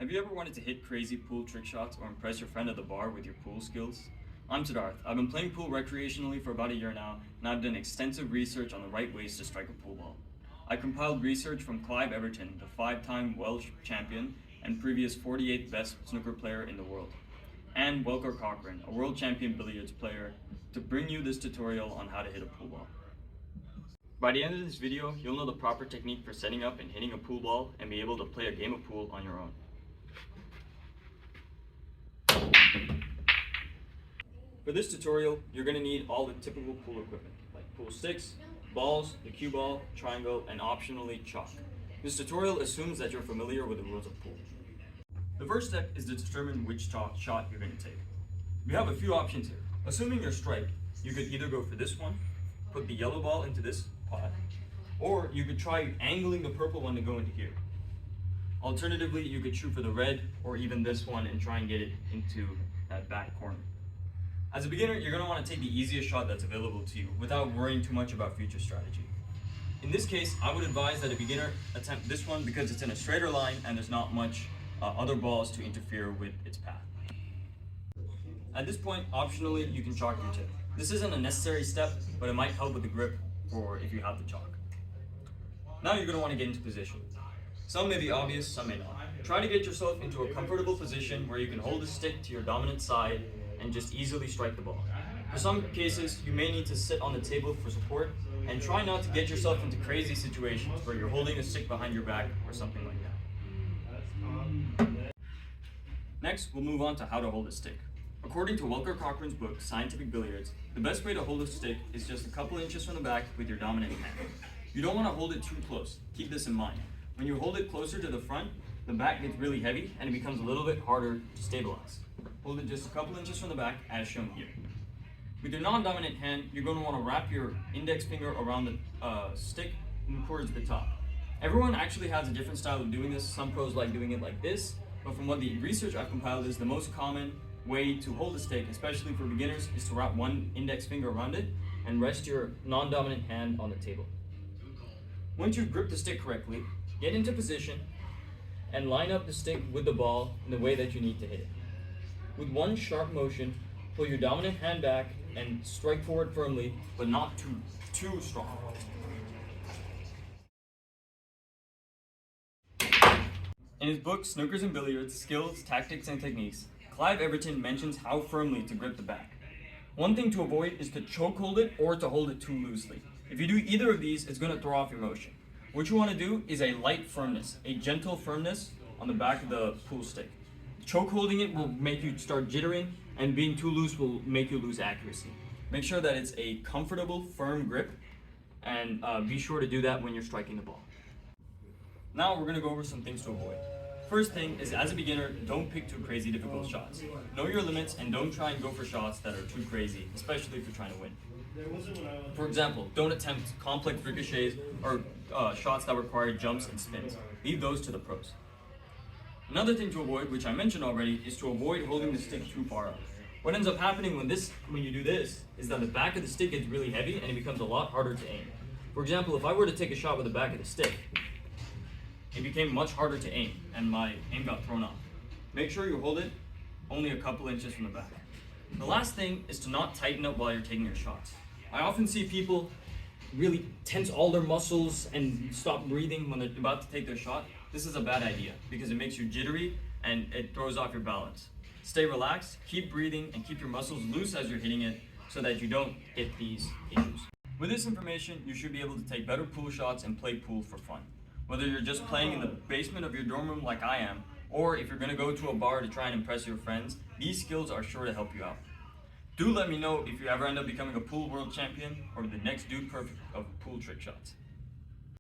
Have you ever wanted to hit crazy pool trick shots or impress your friend at the bar with your pool skills? I'm Siddharth. I've been playing pool recreationally for about a year now, and I've done extensive research on the right ways to strike a pool ball. I compiled research from Clive Everton, the 5-time Welsh champion and previous 48th best snooker player in the world, and Welker Cochran, a world champion billiards player, to bring you this tutorial on how to hit a pool ball. By the end of this video, you'll know the proper technique for setting up and hitting a pool ball and be able to play a game of pool on your own. For this tutorial, you're going to need all the typical pool equipment, like pool sticks, balls, the cue ball, triangle, and optionally chalk. This tutorial assumes that you're familiar with the rules of pool. The first step is to determine which shot you're going to take. We have a few options here. Assuming you're striped, you could either go for this one, put the yellow ball into this pot, or you could try angling the purple one to go into here. Alternatively, you could shoot for the red or even this one and try and get it into that back corner. As a beginner, you're going to want to take the easiest shot that's available to you without worrying too much about future strategy. In this case, I would advise that a beginner attempt this one because it's in a straighter line and there's not much other balls to interfere with its path. At this point, optionally, you can chalk your tip. This isn't a necessary step, but it might help with the grip or if you have the chalk. Now you're going to want to get into position. Some may be obvious, some may not. Try to get yourself into a comfortable position where you can hold the stick to your dominant side and just easily strike the ball. For some cases, you may need to sit on the table for support and try not to get yourself into crazy situations where you're holding a stick behind your back or something like that. Next, we'll move on to how to hold a stick. According to Welker Cochran's book, Scientific Billiards, the best way to hold a stick is just a couple inches from the back with your dominant hand. You don't want to hold it too close. Keep this in mind. When you hold it closer to the front, the back gets really heavy and it becomes a little bit harder to stabilize. Hold it just a couple inches from the back as shown here. With your non-dominant hand, you're going to want to wrap your index finger around the stick and towards the top. Everyone actually has a different style of doing this. Some pros like doing it like this, but from what the research I've compiled is the most common way to hold a stick, especially for beginners, is to wrap one index finger around it and rest your non-dominant hand on the table. Once you've gripped the stick correctly, get into position and line up the stick with the ball in the way that you need to hit it. With one sharp motion, pull your dominant hand back and strike forward firmly, but not too strong. In his book, Snookers and Billiards, Skills, Tactics, and Techniques, Clive Everton mentions how firmly to grip the back. One thing to avoid is to choke hold it or to hold it too loosely. If you do either of these, it's going to throw off your motion. What you want to do is a light firmness, a gentle firmness on the back of the pool stick. Choke holding it will make you start jittering, and being too loose will make you lose accuracy. Make sure that it's a comfortable, firm grip, and be sure to do that when you're striking the ball. Now we're going to go over some things to avoid. First thing is, as a beginner, don't pick too crazy difficult shots. Know your limits and don't try and go for shots that are too crazy, especially if you're trying to win. For example, don't attempt complex ricochets or shots that require jumps and spins. Leave those to the pros. Another thing to avoid, which I mentioned already, is to avoid holding the stick too far up. What ends up happening when you do this is that the back of the stick gets really heavy and it becomes a lot harder to aim. For example, if I were to take a shot with the back of the stick, it became much harder to aim and my aim got thrown off. Make sure you hold it only a couple inches from the back. The last thing is to not tighten up while you're taking your shots. I often see people really tense all their muscles and stop breathing when they're about to take their shot. This is a bad idea because it makes you jittery and it throws off your balance. Stay relaxed, keep breathing, and keep your muscles loose as you're hitting it so that you don't hit these issues. With this information, you should be able to take better pool shots and play pool for fun. Whether you're just playing in the basement of your dorm room like I am, or if you're going to go to a bar to try and impress your friends, these skills are sure to help you out. Do let me know if you ever end up becoming a pool world champion or the next dude perfect of pool trick shots.